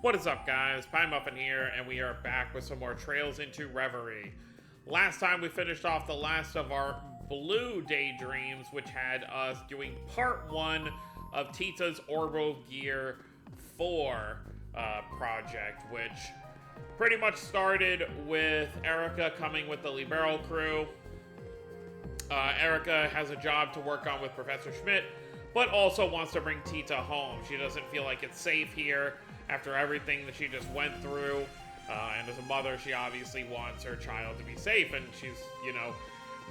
What is up, guys? Pie Muffin here, and we are back with some more Trails into Reverie. Last time we finished off the last of our blue daydreams, which had us doing part 1 of Tita's Orbital Gear 4 project, which pretty much started with Erica coming with the Liberal crew. Erica has a job to work on with Professor Schmidt, but also wants to bring Tita home. She doesn't feel like it's safe here after everything that she just went through. And as a mother, she obviously wants her child to be safe, and she's,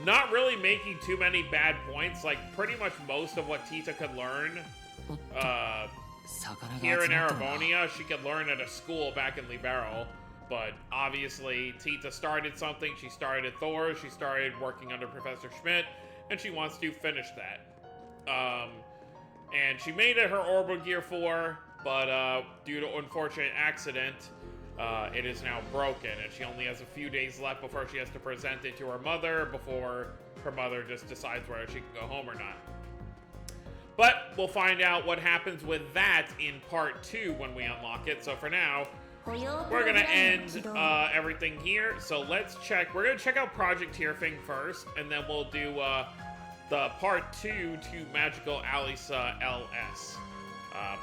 not really making too many bad points. Like, pretty much most of what Tita could learn here in Erebonia, she could learn at a school back in Liberal. But obviously, Tita started something. She started Thor. She started working under Professor Schmidt, and she wants to finish that. And she made it her Orbital Gear 4, but due to unfortunate accident, it is now broken, and she only has a few days left before she has to present it to her mother, before her mother just decides whether she can go home or not. But we'll find out what happens with that in part 2 when we unlock it. So for now, we're gonna end everything here. So let's check. We're gonna check out Project Tyrfing first, and then we'll do the part 2 to Magical Alisa LS.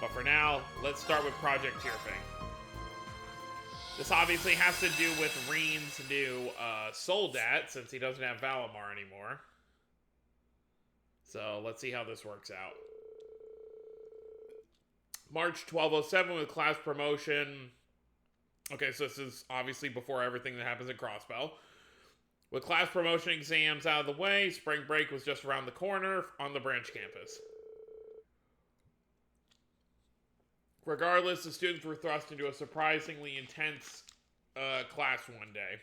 But for now, let's start with Project Tyrfing. This obviously has to do with Reen's new Soldat, since he doesn't have Valimar anymore. So let's see how this works out. March 1207 with class promotion. Okay, so this is obviously before everything that happens at Crossbell. With class promotion exams out of the way, spring break was just around the corner on the branch campus. Regardless, the students were thrust into a surprisingly intense class one day.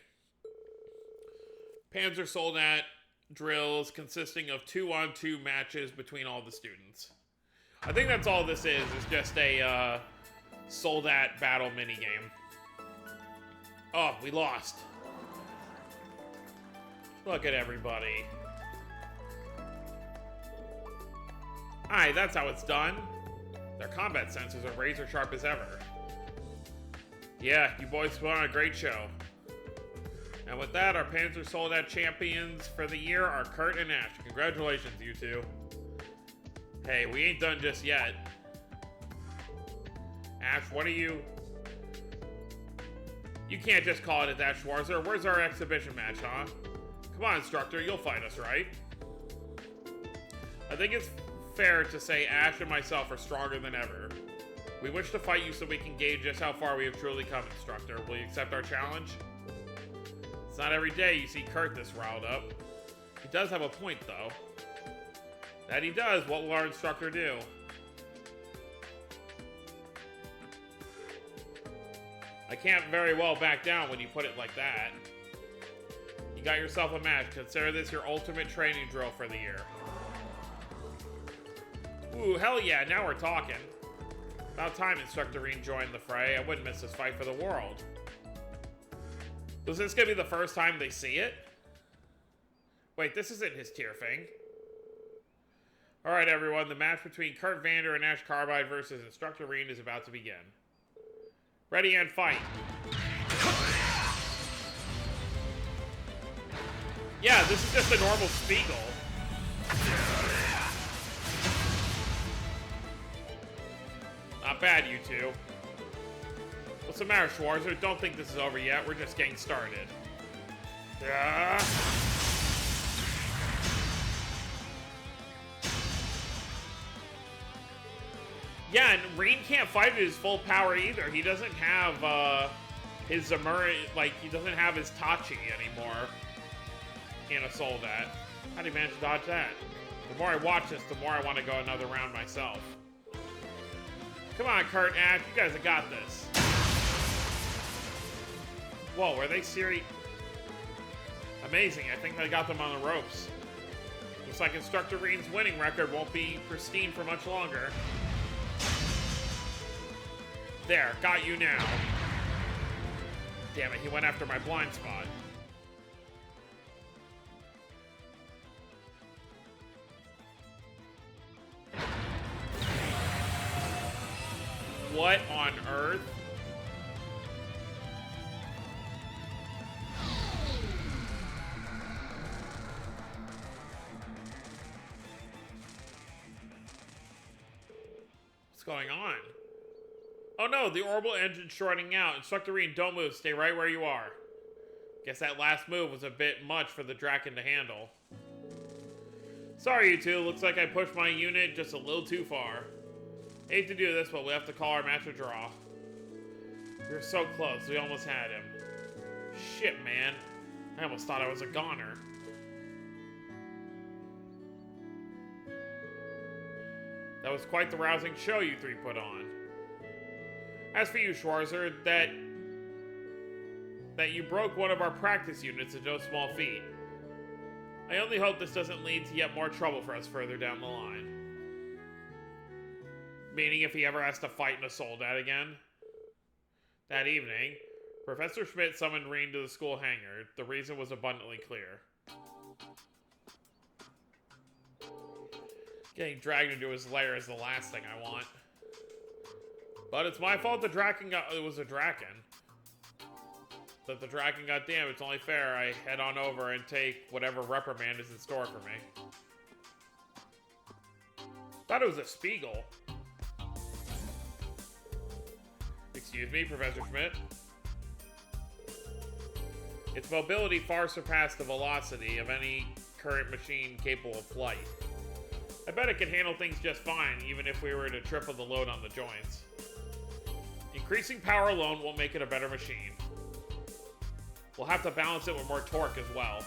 Panzer Soldat drills consisting of 2-on-2 matches between all the students. I think that's all this is just a Soldat battle minigame. Oh, we lost. Look at everybody. Aye, that's how it's done. Their combat senses are razor sharp as ever. Yeah, you boys put on a great show. And with that, our Panzer Soldat champions for the year are Kurt and Ash. Congratulations, you two. Hey, we ain't done just yet. Ash, what are you... You can't just call it at that, Schwarzer. Where's our exhibition match, huh? Come on, instructor, you'll fight us, right? I think it's fair to say Ash and myself are stronger than ever. We wish to fight you so we can gauge just how far we have truly come, instructor. Will you accept our challenge? It's not every day you see Kurt this riled up. He does have a point, though. That he does. What will our instructor do? I can't very well back down when you put it like that. You got yourself a match. Consider this your ultimate training drill for the year. Ooh, hell yeah, now we're talking. About time Instructor Reen joined the fray. I wouldn't miss this fight for the world. Was this gonna be the first time they see it? Wait, this isn't his Tyrfing. Alright everyone, the match between Kurt Vander and Ash Carbide versus Instructor Reen is about to begin. Ready and fight. Yeah, this is just a normal Spiegel. Not bad, you two. What's the matter, Schwarzer? Don't think this is over yet. We're just getting started. Yeah, and Reen can't fight at his full power either. He doesn't have his Zamura, like, he doesn't have his Tachi anymore in a Soldat. How do you manage to dodge that? The more I watch this, the more I want to go another round myself. Come on, Kurt, Ash, you guys have got this. Whoa, were they serious? Amazing, I think they got them on the ropes. Looks like Instructor Reen's winning record won't be pristine for much longer. There, got you now. Damn it, he went after my blind spot. What on earth? What's going on? Oh no, the orbital engine's shorting out. Instructor Reed, don't move. Stay right where you are. Guess that last move was a bit much for the Draken to handle. Sorry, you two. Looks like I pushed my unit just a little too far. Hate to do this, but we have to call our match a draw. We were so close. We almost had him. Shit, man. I almost thought I was a goner. That was quite the rousing show you three put on. As for you, Schwarzer, that you broke one of our practice units is no small feat. I only hope this doesn't lead to yet more trouble for us further down the line. Meaning if he ever has to fight in a soldat again? That evening, Professor Schmidt summoned Reen to the school hangar. The reason was abundantly clear. Getting dragged into his lair is the last thing I want. But it's my fault it was a Draken. That the Draken got damaged. It's only fair I head on over and take whatever reprimand is in store for me. Thought it was a Spiegel. Excuse me, Professor Schmidt. Its mobility far surpassed the velocity of any current machine capable of flight. I bet it can handle things just fine, even if we were to triple the load on the joints. Increasing power alone won't make it a better machine. We'll have to balance it with more torque as well.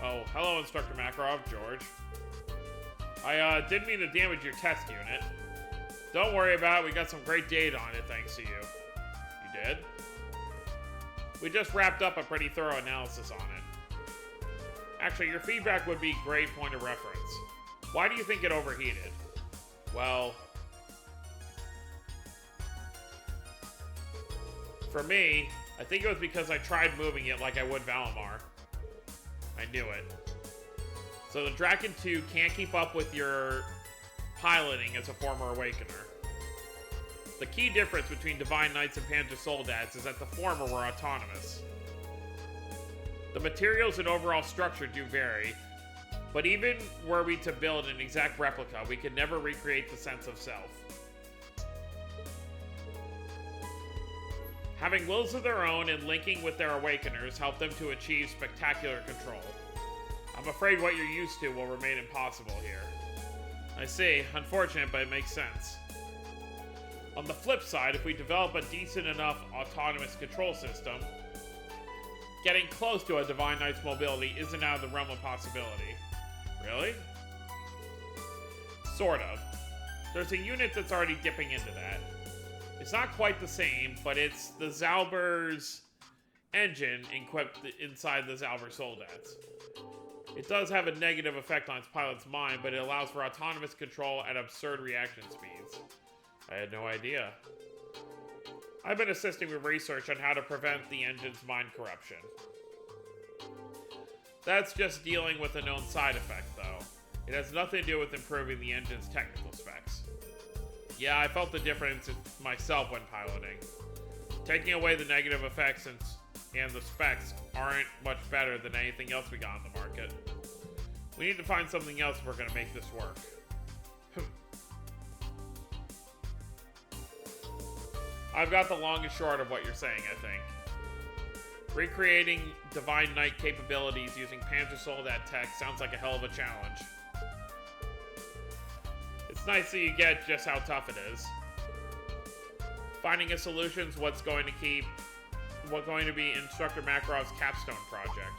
Oh, hello, Instructor Makarov, George. I didn't mean to damage your test unit. Don't worry about it, we got some great data on it thanks to you. You did? We just wrapped up a pretty thorough analysis on it. Actually, your feedback would be a great point of reference. Why do you think it overheated? Well, for me, I think it was because I tried moving it like I would Valimar. I knew it. So the Draken 2 can't keep up with your piloting as a former Awakener. The key difference between Divine Knights and Panzer Soldats is that the former were autonomous. The materials and overall structure do vary, but even were we to build an exact replica, we could never recreate the sense of self. Having wills of their own and linking with their Awakeners help them to achieve spectacular control. I'm afraid what you're used to will remain impossible here. I see, unfortunate, but it makes sense. On the flip side, if we develop a decent enough autonomous control system, getting close to a Divine Knight's mobility isn't out of the realm of possibility. Really? Sort of. There's a unit that's already dipping into that. It's not quite the same, but it's the Zauber's engine equipped inside the Zauber Soldats. It does have a negative effect on its pilot's mind, but it allows for autonomous control at absurd reaction speeds. I had no idea. I've been assisting with research on how to prevent the engine's mind corruption. That's just dealing with a known side effect, though. It has nothing to do with improving the engine's technical specs. Yeah, I felt the difference myself when piloting. Taking away the negative effects and the specs aren't much better than anything else we got on the market. We need to find something else if we're going to make this work. I've got the long and short of what you're saying, I think. Recreating Divine Knight capabilities using Panzer Soldat tech sounds like a hell of a challenge. It's nice that you get just how tough it is. Finding a solution is what's going to be Instructor Makarov's capstone project.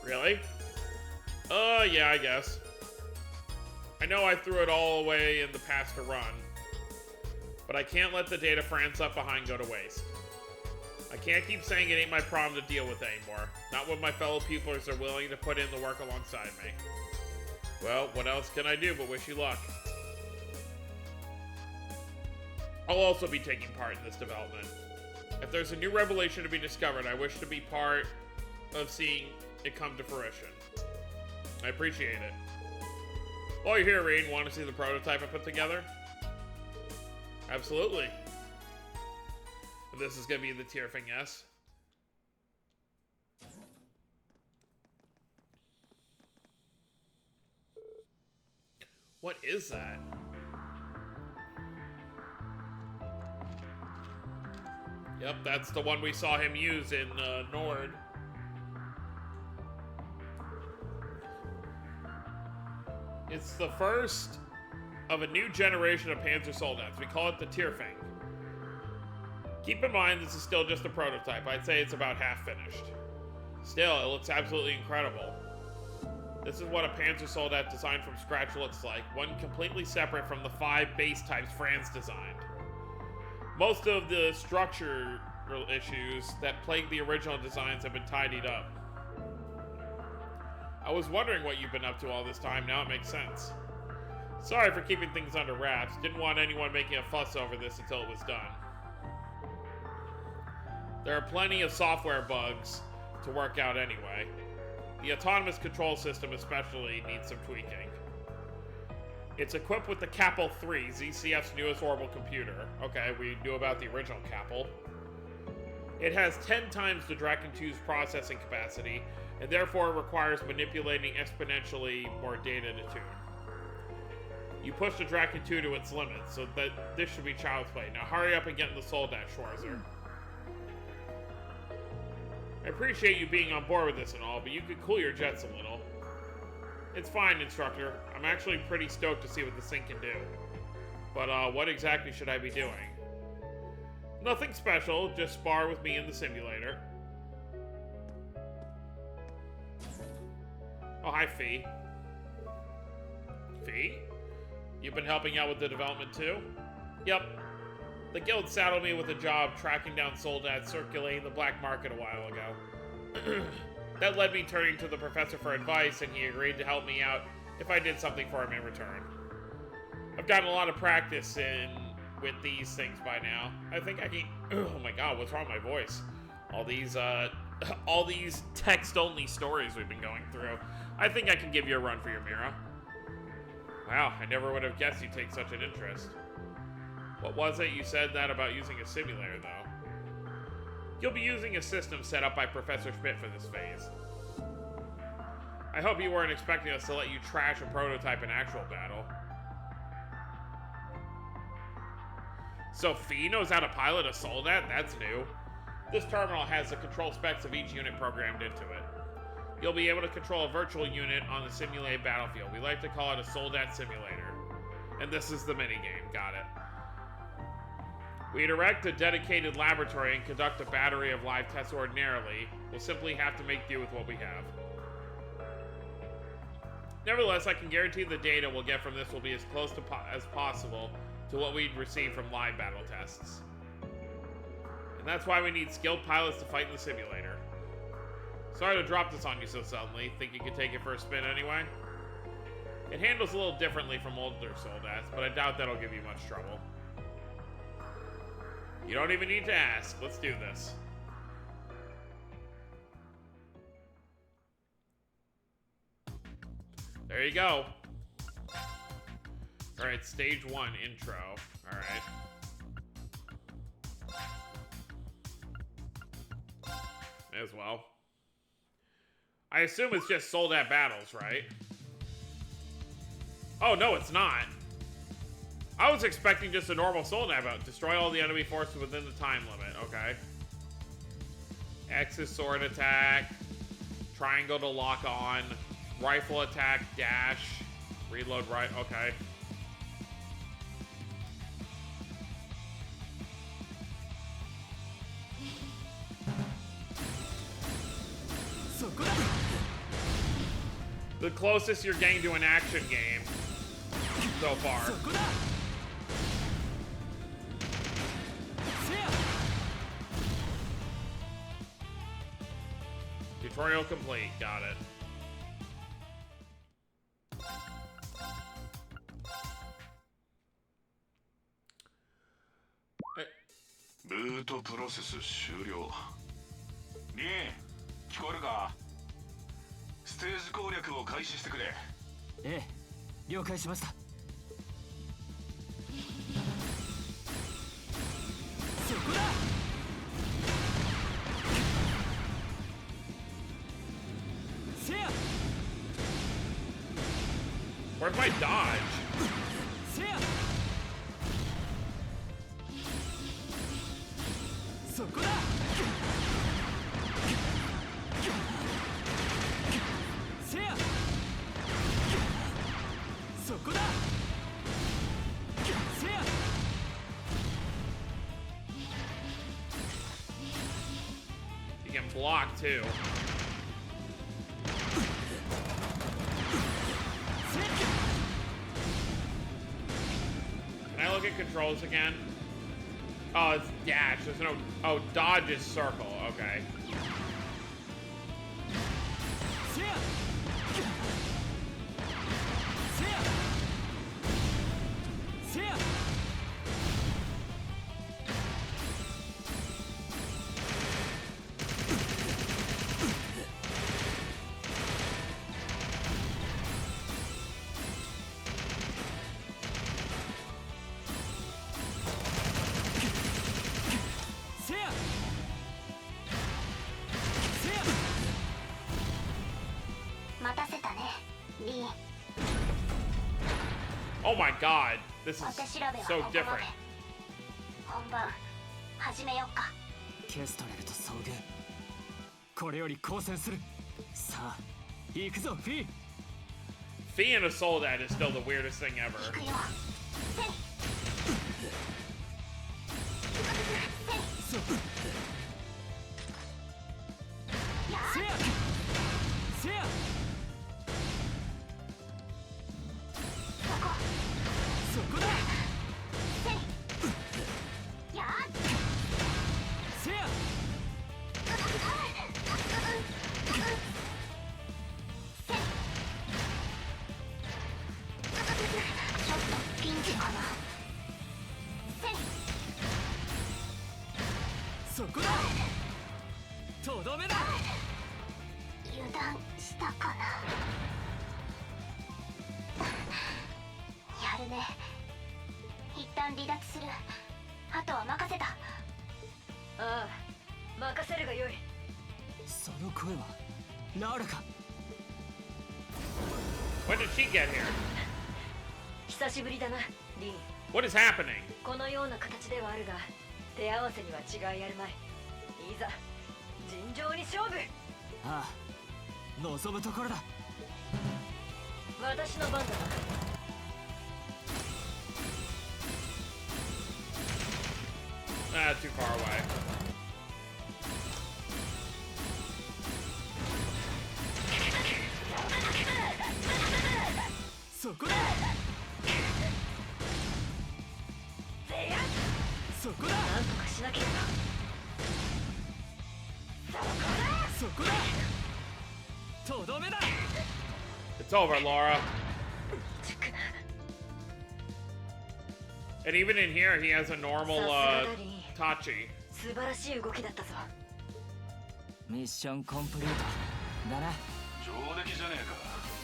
Really? Yeah, I guess. I know I threw it all away in the past to run, but I can't let the data France left behind go to waste. I can't keep saying it ain't my problem to deal with anymore, not when my fellow pupils are willing to put in the work alongside me. Well, what else can I do but wish you luck? I'll also be taking part in this development. If there's a new revelation to be discovered, I wish to be part of seeing it come to fruition. I appreciate it. While you're here, Reed, want to see the prototype I put together? Absolutely. This is going to be the Tyrfing S. What is that? Yep, that's the one we saw him use in Nord. It's the first of a new generation of Panzer Soldats. We call it the Tyrfing. Keep in mind, this is still just a prototype. I'd say it's about half finished. Still, it looks absolutely incredible. This is what a Panzer Soldat designed from scratch looks like, one completely separate from the 5 base types Franz designed. Most of the structural issues that plagued the original designs have been tidied up. I was wondering what you've been up to all this time. Now it makes sense. Sorry for keeping things under wraps. Didn't want anyone making a fuss over this until it was done. There are plenty of software bugs to work out anyway. The autonomous control system especially needs some tweaking. It's equipped with the Capel 3, ZCF's newest orbital computer. Okay, we knew about the original Capel. It has 10 times the Draken 2's processing capacity, and therefore requires manipulating exponentially more data to tune. You push the Draken 2 to its limits, so that this should be child's play. Now hurry up and get in the Soldat, Schwarzer. I appreciate you being on board with this and all, but you could cool your jets a little. It's fine, instructor. I'm actually pretty stoked to see what this thing can do. But what exactly should I be doing? Nothing special, just spar with me in the simulator. Oh, hi, Fee. Fee? You've been helping out with the development too? Yep. The guild saddled me with a job tracking down Soldats circulating the black market a while ago. That led me turning to the professor for advice, and he agreed to help me out if I did something for him in return. I've gotten a lot of practice with these things by now. I think I can... Oh my god, what's wrong with my voice? All these text-only stories we've been going through. I think I can give you a run for your Mira. Wow, I never would have guessed you'd take such an interest. What was it you said that about using a simulator, though? You'll be using a system set up by Professor Schmidt for this phase. I hope you weren't expecting us to let you trash a prototype in actual battle. So Fee knows how to pilot a Soldat? That's new. This terminal has the control specs of each unit programmed into it. You'll be able to control a virtual unit on the simulated battlefield. We like to call it a Soldat simulator. And this is the minigame. Got it. We erect a dedicated laboratory and conduct a battery of live tests ordinarily. We'll simply have to make do with what we have. Nevertheless, I can guarantee the data we'll get from this will be as close to as possible to what we'd receive from live battle tests. And that's why we need skilled pilots to fight in the simulator. Sorry to drop this on you so suddenly. Think you could take it for a spin anyway? It handles a little differently from older Soldats, but I doubt that'll give you much trouble. You don't even need to ask. Let's do this. There you go. Alright, stage 1, intro. Alright. May as well. I assume it's just Soldat battles, right? Oh, no, it's not. I was expecting just a normal Soldat battle. Destroy all the enemy forces within the time limit. Okay. X is sword attack. Triangle to lock on. Rifle attack, dash. Reload right. Okay. The closest you're getting to an action game so far. Tutorial complete. Got it. Boot process 終了。リン、聞こえるか？ステージ攻略を開始してくれ。ええ、了解しました。そこだ。We're Where's my dodge? せやそこだせやそこだせや You can block too. Can I look at controls again? Oh, it's dash. There's no. Oh, dodge is circle. Okay. せやせやせや せやせや 待たせたね、リーン。 Oh my god. This お is 手調べはこ so こまで。 different. 本番始めよっか。ケストレルと遭遇これより交戦するさあ行くぞフィー Fee and a Soldat is still the weirdest thing ever. 行くよ。せい。そやせやせやそこ。そこだせい。やせやちょっとピンチかな。せい。そこだとどめだ油断したかな。やるね。一旦離脱する。あとは任せた。ああ、任せるがよい。その声はラウラか When did she get here? 久しぶりだな、リン。 What is happening? このような形ではあるが、手合わせには違いあるまい。いざ、尋常に勝負。ああ望むところだ私の番だな。 Ah, too far away. そこだそこだなんとかしなければ。そこだとどめだ It's over, Laura. ちくな。 And even in here, he has a normal さすがだリン。 Tachi. 素晴らしい動きだったぞ。ミッションコンプリートだな上出来じゃねえか、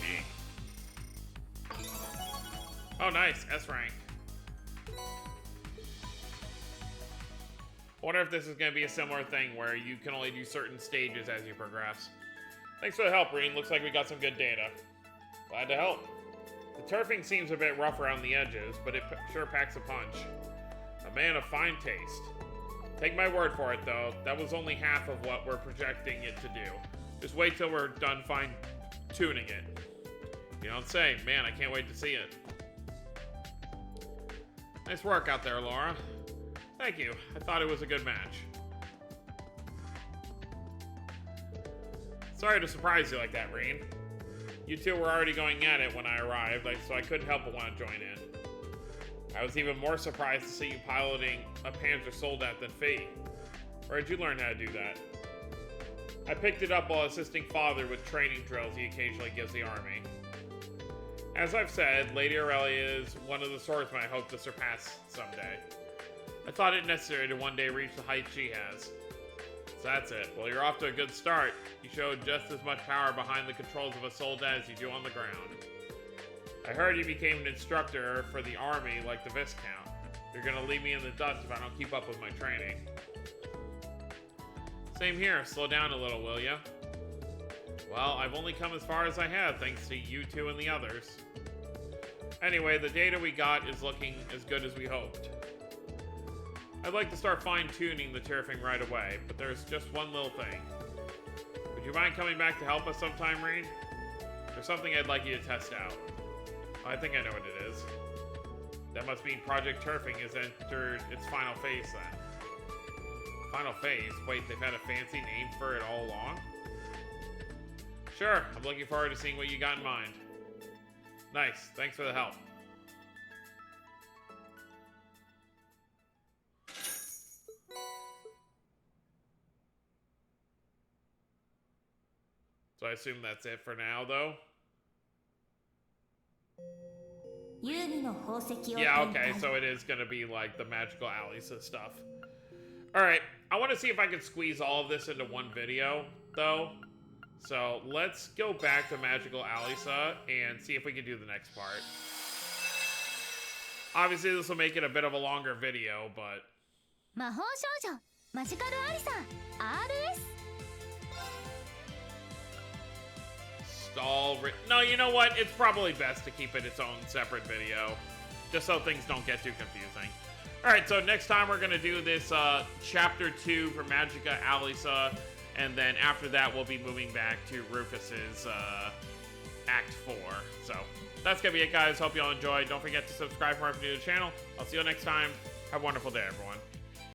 リン。 Oh, nice. S rank. I wonder if this is going to be a similar thing where you can only do certain stages as you progress. Thanks for the help, Reen. Looks like we got some good data. Glad to help. The Tyrfing seems a bit rough around the edges, but it sure packs a punch. A man of fine taste. Take my word for it, though. That was only half of what we're projecting it to do. Just wait till we're done fine-tuning it. You don't say. Man, I can't wait to see it. Nice work out there, Laura. Thank you. I thought it was a good match. Sorry to surprise you like that, Reen. You two were already going at it when I arrived, so I couldn't help but want to join in. I was even more surprised to see you piloting a Panzer Soldat than Fee. Where did you learn how to do that? I picked it up while assisting Father with training drills he occasionally gives the army. As I've said, Lady Aurelia is one of the swordsmen I hope to surpass someday. I thought it necessary to one day reach the heights she has. So that's it. Well, you're off to a good start. You showed just as much power behind the controls of a soldat as you do on the ground. I heard you became an instructor for the army like the Viscount. You're gonna leave me in the dust if I don't keep up with my training. Same here. Slow down a little, will ya? Well, I've only come as far as I have thanks to you two and the others. Anyway, the data we got is looking as good as we hoped. I'd like to start fine-tuning the Tyrfing right away, but there's just one little thing. Would you mind coming back to help us sometime, Reed? There's something I'd like you to test out. I think I know what it is. That must mean Project Tyrfing has entered its final phase then. Final phase? Wait, they've had a fancy name for it all along? Sure, I'm looking forward to seeing what you got in mind. Nice, thanks for the help. So I assume that's it for now, though? Yeah, okay, so it is gonna be like the magical Alisa stuff. Alright, I want to see if I can squeeze all of this into one video, though. So let's go back to magical Alisa and see if we can do the next part. Obviously, this will make it a bit of a longer video, but... No, you know what? It's probably best to keep it its own separate video, just so things don't get too confusing. Alright, so next time we're going to do this Chapter 2 for Magica Alisa, and then after that we'll be moving back to Rufus's Act 4. So, that's going to be it, guys. Hope you all enjoyed. Don't forget to subscribe for more if you're new to the channel. I'll see you next time. Have a wonderful day, everyone.